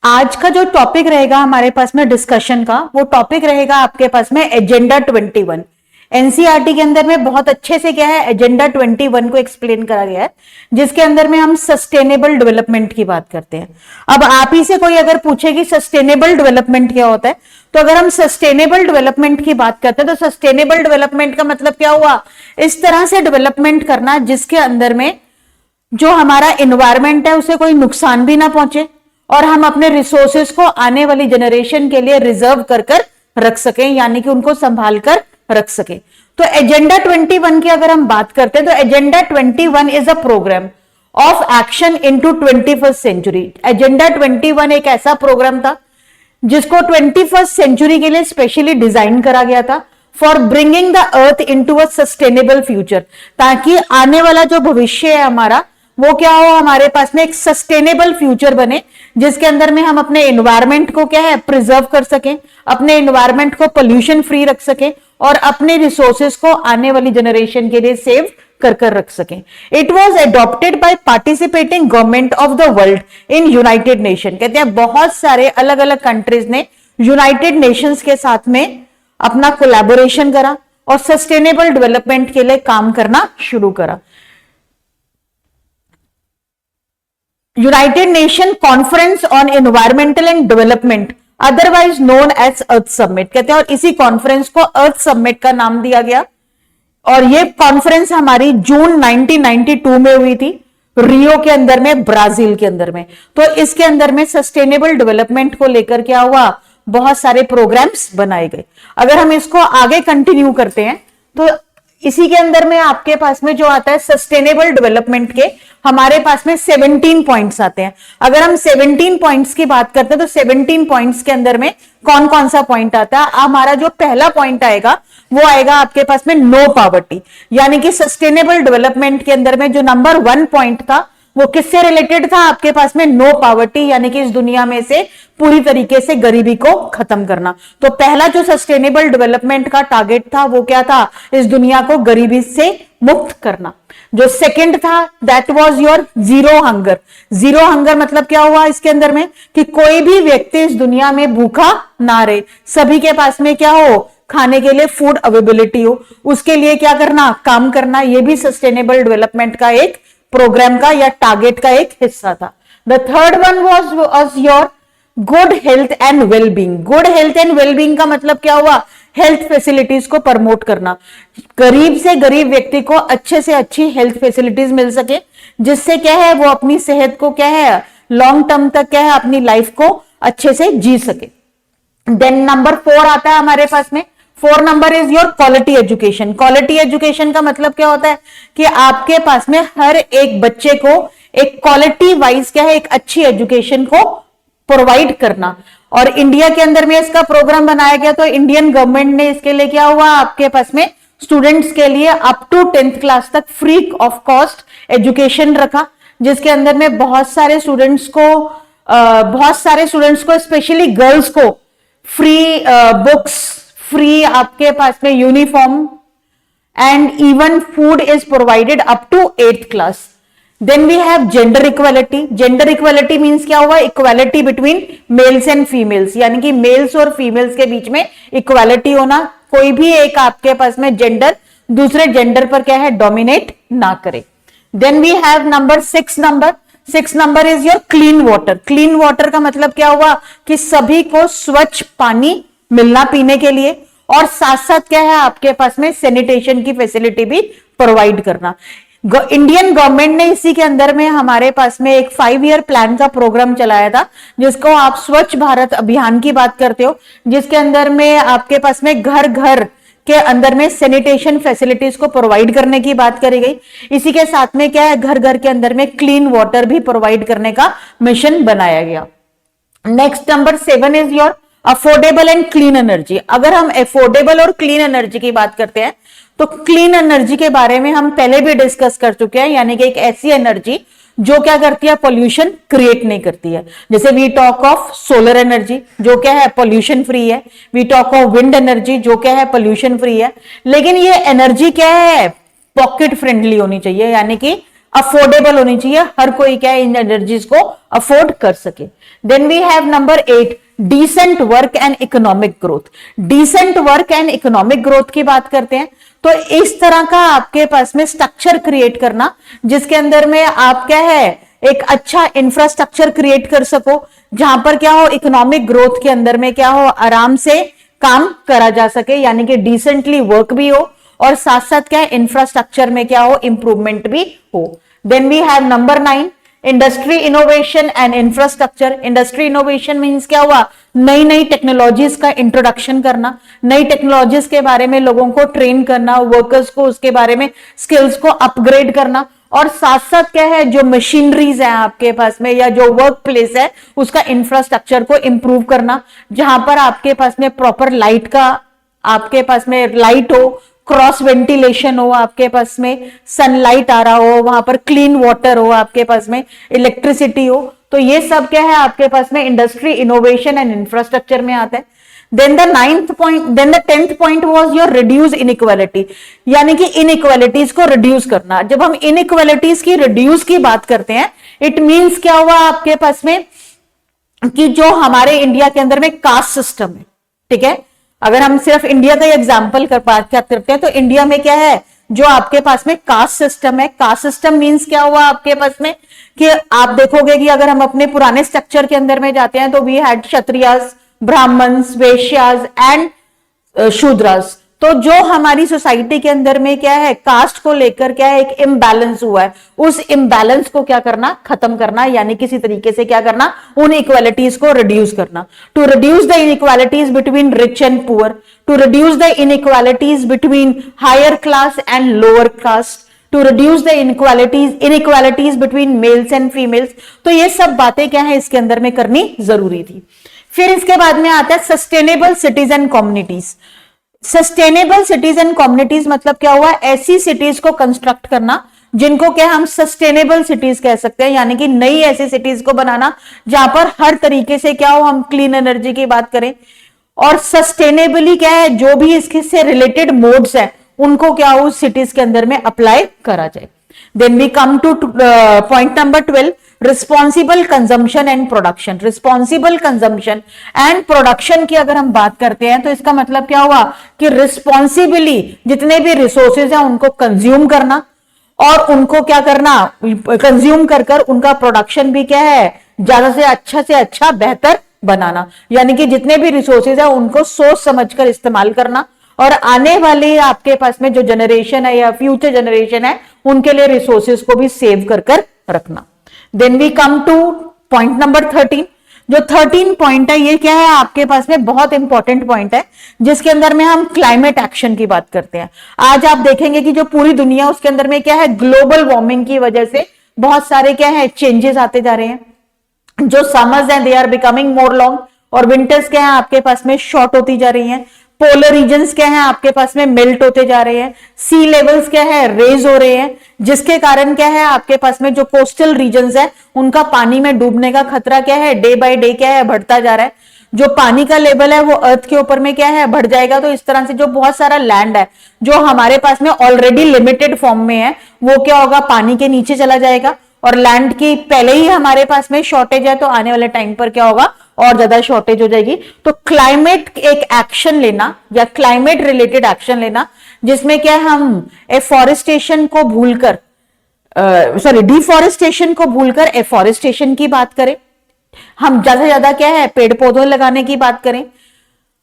आज का जो टॉपिक रहेगा हमारे पास में डिस्कशन का, वो टॉपिक रहेगा आपके पास में एजेंडा 21। एनसीईआरटी के अंदर में बहुत अच्छे से क्या है, एजेंडा 21 को एक्सप्लेन करा गया है, जिसके अंदर में हम सस्टेनेबल डेवलपमेंट की बात करते हैं। अब आप ही से कोई अगर पूछे कि सस्टेनेबल डेवलपमेंट क्या होता है, तो अगर हम सस्टेनेबल डेवलपमेंट की बात करते हैं तो सस्टेनेबल डेवलपमेंट का मतलब क्या हुआ, इस तरह से डेवलपमेंट करना जिसके अंदर में जो हमारा एनवायरमेंट है उसे कोई नुकसान भी ना पहुंचे और हम अपने रिसोर्सेस को आने वाली जनरेशन के लिए रिजर्व कर कर रख सकें, यानी कि उनको संभाल कर रख सकें। तो एजेंडा 21 की अगर हम बात करते हैं तो agenda 21 is a programme of action into 21st century. Agenda 21 एक ऐसा प्रोग्राम था जिसको 21st सेंचुरी के लिए स्पेशली डिजाइन करा गया था for bringing the earth into a sustainable future, ताकि आने वाला जो भविष्य है हमारा वो क्या हो, हमारे पास में एक सस्टेनेबल फ्यूचर बने जिसके अंदर में हम अपने एनवायरमेंट को क्या है प्रिजर्व कर सकें, अपने एनवायरमेंट को पोल्यूशन फ्री रख सकें और अपने रिसोर्सेस को आने वाली जनरेशन के लिए सेव कर कर रख सकें। It was adopted by participating government of the world in United nation. कहते हैं बहुत सारे अलग अलग कंट्रीज ने यूनाइटेड नेशंस के साथ में अपना कोलैबोरेशन करा और सस्टेनेबल डेवलपमेंट के लिए काम करना शुरू करा। United Nation conference on environmental and development, otherwise known as earth summit, कहते हैं, और इसी कॉन्फ्रेंस को अर्थ समिट का नाम दिया गया। और ये कॉन्फ्रेंस हमारी जून 1992 में हुई थी, रियो के अंदर में, ब्राजील के अंदर में। तो इसके अंदर में सस्टेनेबल डेवलपमेंट को लेकर क्या हुआ, बहुत सारे प्रोग्राम्स बनाए गए। अगर हम इसको आगे कंटिन्यू करते हैं तो इसी के अंदर में आपके पास में जो आता है सस्टेनेबल डेवलपमेंट के, हमारे पास में 17 पॉइंट्स आते हैं। अगर हम 17 पॉइंट्स की बात करते हैं तो 17 पॉइंट्स के अंदर में कौन कौन सा पॉइंट आता है, हमारा जो पहला पॉइंट आएगा वो आएगा आपके पास में नो पॉवर्टी, यानी कि सस्टेनेबल डेवलपमेंट के अंदर में जो नंबर 1 पॉइंट था वो किससे रिलेटेड था, आपके पास में नो पॉवर्टी, यानी कि इस दुनिया में से पूरी तरीके से गरीबी को खत्म करना। तो पहला जो सस्टेनेबल डेवलपमेंट का टारगेट था वो क्या था, इस दुनिया को गरीबी से मुक्त करना। जो सेकंड था that was your zero hunger. Zero hunger मतलब क्या हुआ इसके अंदर में, कि कोई भी व्यक्ति इस दुनिया में भूखा ना रहे, सभी के पास में क्या हो, खाने के लिए फूड अवेलेबिलिटी हो, उसके लिए क्या करना, काम करना। ये भी सस्टेनेबल डेवलपमेंट का एक प्रोग्राम का या टारगेट का एक हिस्सा था। The third one was your good health and wellbeing. Good health and wellbeing का मतलब क्या हुआ, हेल्थ फैसिलिटीज को प्रमोट करना, गरीब से गरीब व्यक्ति को अच्छे से अच्छी हेल्थ फैसिलिटीज मिल सके, जिससे क्या है वो अपनी सेहत को क्या है लॉन्ग टर्म तक क्या है अपनी लाइफ को अच्छे से जी सके। देन नंबर 4 आता है हमारे पास में, 4 number is your quality education. Quality education का मतलब क्या होता है कि आपके पास में हर एक बच्चे को एक क्वालिटी वाइज क्या है एक अच्छी एजुकेशन को प्रोवाइड करना। और इंडिया के अंदर में इसका प्रोग्राम बनाया गया, तो इंडियन गवर्नमेंट ने इसके लिए क्या हुआ, आपके पास में स्टूडेंट्स के लिए अप टू 10th क्लास तक फ्री ऑफ कॉस्ट एजुकेशन रखा, जिसके अंदर में बहुत सारे स्टूडेंट्स को स्पेशली गर्ल्स को फ्री बुक्स, फ्री आपके पास में uniform and even food is provided up to 8th class. Then we have gender equality. Gender equality means क्या हुआ, equality between males and females, यानी कि मेल्स और फीमेल्स के बीच में इक्वालिटी होना, कोई भी एक आपके पास में जेंडर दूसरे जेंडर पर क्या है डोमिनेट ना करे। Then we have number 6 number is your clean water. Clean water का मतलब क्या हुआ कि सभी को स्वच्छ पानी मिलना पीने के लिए, और साथ साथ क्या है आपके पास में सैनिटेशन की फैसिलिटी भी प्रोवाइड करना। इंडियन गवर्नमेंट ने इसी के अंदर में हमारे पास में एक 5 ईयर प्लान का प्रोग्राम चलाया था, जिसको आप स्वच्छ भारत अभियान की बात करते हो, जिसके अंदर में आपके पास में घर घर के अंदर में सैनिटेशन फैसिलिटीज को प्रोवाइड करने की बात करी गई। इसी के साथ में क्या है घर घर के अंदर में क्लीन वाटर भी प्रोवाइड करने का मिशन बनाया गया। Next number 7 is your affordable and clean energy. अगर हम अफोर्डेबल और क्लीन एनर्जी की बात करते हैं तो क्लीन एनर्जी के बारे में हम पहले भी डिस्कस कर चुके हैं, यानी कि एक ऐसी एनर्जी जो क्या करती है, पोल्यूशन क्रिएट नहीं करती है। जैसे we talk of solar energy जो क्या है पोल्यूशन फ्री है, we talk of wind energy जो क्या है पोल्यूशन फ्री है, लेकिन ये एनर्जी क्या है पॉकेट फ्रेंडली होनी चाहिए, यानी कि अफोर्डेबल होनी चाहिए, हर कोई क्या है इन एनर्जीज को अफोर्ड कर सके। Then we have number 8, decent work and economic growth. Decent work and economic growth की बात करते हैं तो इस तरह का आपके पास में स्ट्रक्चर क्रिएट करना जिसके अंदर में आप क्या है एक अच्छा इंफ्रास्ट्रक्चर क्रिएट कर सको, जहां पर क्या हो इकोनॉमिक ग्रोथ के अंदर में क्या हो आराम से काम करा जा सके, यानी कि डिसेंटली वर्क भी हो और साथ साथ क्या है इंफ्रास्ट्रक्चर में क्या हो इंप्रूवमेंट भी हो। Then we have number 9, industry innovation and infrastructure. Industry innovation means क्या हुआ, नई नई टेक्नोलॉजीज का इंट्रोडक्शन करना, नई टेक्नोलॉजीज के बारे में लोगों को ट्रेन करना, वर्कर्स को उसके बारे में स्किल्स को अपग्रेड करना, और साथ साथ क्या है जो मशीनरीज है आपके पास में या जो वर्क प्लेस है उसका इंफ्रास्ट्रक्चर को इंप्रूव करना, जहां पर आपके पास में प्रॉपर लाइट का आपके पास में लाइट हो, क्रॉस वेंटिलेशन हो, आपके पास में सनलाइट आ रहा हो, वहां पर क्लीन वाटर हो, आपके पास में इलेक्ट्रिसिटी हो। तो ये सब क्या है आपके पास में इंडस्ट्री इनोवेशन एंड इंफ्रास्ट्रक्चर में आता है। Then the 10th point was your reduce inequality, यानी कि इनइक्वालिटीज को रिड्यूस करना। जब हम इनइक्वालिटीज की रिड्यूस की बात करते हैं इट मींस क्या हुआ आपके पास में कि जो हमारे इंडिया के अंदर में कास्ट सिस्टम है, ठीक है, अगर हम सिर्फ इंडिया का एग्जाम्पल बात करते हैं तो इंडिया में क्या है जो आपके पास में कास्ट सिस्टम है। कास्ट सिस्टम मींस क्या हुआ आपके पास में कि आप देखोगे कि अगर हम अपने पुराने स्ट्रक्चर के अंदर में जाते हैं तो we had Kshatriyas, Brahmins, Vaishyas and Shudras. तो जो हमारी सोसाइटी के अंदर में क्या है कास्ट को लेकर क्या है एक इम्बैलेंस हुआ है, उस इम्बैलेंस को क्या करना खत्म करना, यानी किसी तरीके से क्या करना उन इक्वालिटीज को रिड्यूस करना। To reduce the inequalities between rich and poor, to reduce the inequalities between higher class and lower caste, to reduce the inequalities between males and females. तो ये सब बातें क्या है इसके अंदर में करनी जरूरी थी। फिर इसके बाद में आता है sustainable cities and communities. Sustainable cities and communities मतलब क्या हुआ, ऐसी सिटीज को कंस्ट्रक्ट करना जिनको क्या हम सस्टेनेबल सिटीज कह सकते हैं, यानी कि नई ऐसी सिटीज को बनाना जहां पर हर तरीके से क्या हो हम क्लीन एनर्जी की बात करें और सस्टेनेबली क्या है जो भी इसके से रिलेटेड मोड्स है उनको क्या हो सिटीज के अंदर में अप्लाई करा जाए। Then we come to point number 12, responsible consumption and production. Responsible consumption and production की अगर हम बात करते हैं तो इसका मतलब क्या हुआ कि रिस्पॉन्सिबली जितने भी रिसोर्सेज हैं उनको कंज्यूम करना और उनको क्या करना कंज्यूम कर उनका प्रोडक्शन भी क्या है ज्यादा से अच्छा बेहतर बनाना, यानी कि जितने भी रिसोर्सेज है उनको सोच समझकर इस्तेमाल करना और आने वाले आपके पास में जो जनरेशन है या फ्यूचर जनरेशन है उनके लिए रिसोर्सेज को भी सेव कर रखना। Then we come to point number 13। जो 13 पॉइंट है ये क्या है आपके पास में बहुत इंपॉर्टेंट पॉइंट है जिसके अंदर में हम क्लाइमेट एक्शन की बात करते हैं। आज आप देखेंगे कि जो पूरी दुनिया उसके अंदर में क्या है ग्लोबल वार्मिंग की वजह से बहुत सारे क्या है चेंजेस आते जा रहे हैं। जो समर्स हैं they are becoming more long और विंटर्स क्या है आपके पास में शॉर्ट होती जा रही हैं। पोलर रीजन्स क्या है आपके पास में मेल्ट होते जा रहे हैं। सी लेवल्स क्या है रेज हो रहे हैं, जिसके कारण क्या है आपके पास में जो कोस्टल रीजन्स है उनका पानी में डूबने का खतरा क्या है डे बाय डे क्या है बढ़ता जा रहा है। जो पानी का लेवल है वो अर्थ के ऊपर में क्या है बढ़ जाएगा। तो इस तरह से जो बहुत सारा लैंड है जो हमारे पास में ऑलरेडी लिमिटेड फॉर्म में है वो क्या होगा पानी के नीचे चला जाएगा और लैंड की पहले ही हमारे पास में शॉर्टेज है तो आने वाले टाइम पर क्या होगा और ज्यादा शॉर्टेज हो जाएगी। तो क्लाइमेट एक एक्शन लेना या क्लाइमेट रिलेटेड एक्शन लेना जिसमें क्या हम एफॉरेस्टेशन को भूलकर डिफॉरेस्टेशन को भूलकर एफॉरेस्टेशन की बात करें, हम ज्यादा से ज्यादा क्या है पेड़ पौधे लगाने की बात करें,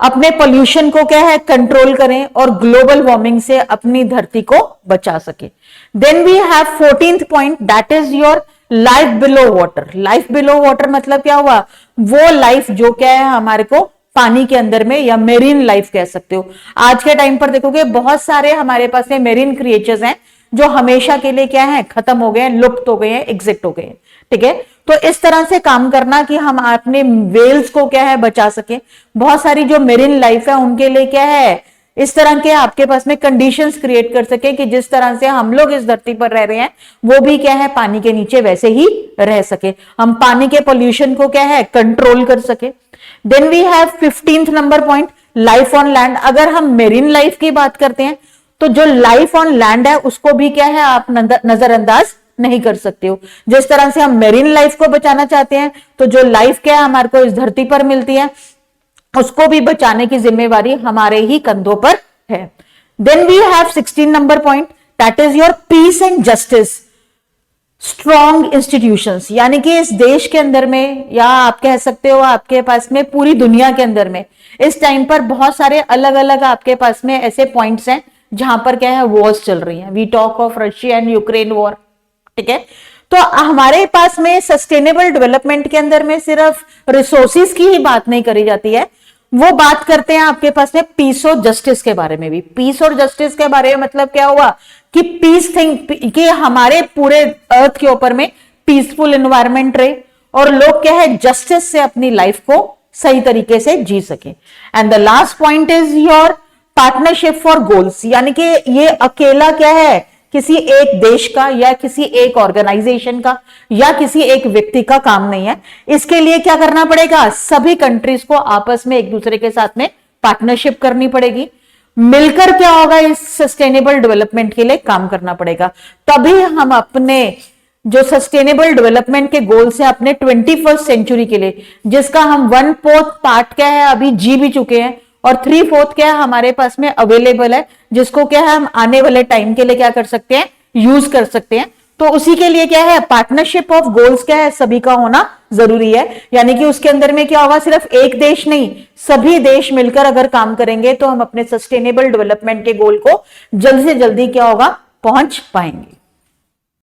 अपने पोल्यूशन को क्या है कंट्रोल करें और ग्लोबल वार्मिंग से अपनी धरती को बचा सके। Then we have 14th point that is your life below water. Life below water मतलब क्या हुआ वो लाइफ जो क्या है हमारे को पानी के अंदर में या मेरीन लाइफ कह सकते हो। आज के टाइम पर देखोगे बहुत सारे हमारे पास में मेरीन क्रिएचर्स हैं जो हमेशा के लिए क्या है खत्म हो गए हैं, लुप्त हो गए हैं, एग्जिट हो गए हैं, ठीक है। तो इस तरह से काम करना कि हम अपने वेल्स को क्या है बचा सके। बहुत सारी जो मेरीन लाइफ है उनके लिए क्या है इस तरह के आपके पास में कंडीशंस क्रिएट कर सके कि जिस तरह से हम लोग इस धरती पर रह रहे हैं वो भी क्या है पानी के नीचे वैसे ही रह सके, हम पानी के पोल्यूशन को क्या है कंट्रोल कर सके। Then we have 15th number point life on land. अगर हम मेरीन लाइफ की बात करते हैं तो जो लाइफ ऑन लैंड है उसको भी क्या है आप नजरअंदाज नहीं कर सकते हो। जिस तरह से हम मेरीन लाइफ को बचाना चाहते हैं, तो जो लाइफ क्या है हमारे को इस धरती पर मिलती है, उसको भी बचाने की जिम्मेवारी हमारे ही कंधों पर है। Then we have 16 number point, that is your peace and justice strong institutions. यानी कि इस देश के अंदर में, या आप कह सकते हो आपके पास में पूरी दुनिया के अंदर में इस टाइम पर बहुत सारे अलग अलग आपके पास में ऐसे पॉइंट्स हैं जहां पर क्या है वॉर्स चल रही हैं। We talk of Russia and Ukraine war, ठीक है। तो हमारे पास में सस्टेनेबल डेवलपमेंट के अंदर में सिर्फ रिसोर्सिस की ही बात नहीं करी जाती है, वो बात करते हैं आपके पास में पीस और जस्टिस के बारे में भी। पीस और जस्टिस के बारे में मतलब क्या हुआ कि पीस थिंग कि हमारे पूरे अर्थ के ऊपर में पीसफुल एनवायरनमेंट रहे और लोग क्या है जस्टिस से अपनी लाइफ को सही तरीके से जी सके। And the last point is your partnership for goals. यानी कि ये अकेला क्या है किसी एक देश का या किसी एक ऑर्गेनाइजेशन का या किसी एक व्यक्ति का काम नहीं है। इसके लिए क्या करना पड़ेगा, सभी कंट्रीज को आपस में एक दूसरे के साथ में पार्टनरशिप करनी पड़ेगी, मिलकर क्या होगा इस सस्टेनेबल डेवलपमेंट के लिए काम करना पड़ेगा। तभी हम अपने जो सस्टेनेबल डेवलपमेंट के गोल्स है अपने 21st सेंचुरी के लिए, जिसका हम 1/4 पार्ट क्या है अभी जी भी चुके हैं और 3/4 क्या है हमारे पास में अवेलेबल है, जिसको क्या है हम आने वाले टाइम के लिए क्या कर सकते हैं, यूज कर सकते हैं। तो उसी के लिए क्या है पार्टनरशिप ऑफ गोल्स क्या है सभी का होना जरूरी है। यानी कि उसके अंदर में क्या होगा, सिर्फ एक देश नहीं सभी देश मिलकर अगर काम करेंगे तो हम अपने सस्टेनेबल डेवलपमेंट के गोल को जल्द से जल्दी क्या होगा पहुंच पाएंगे।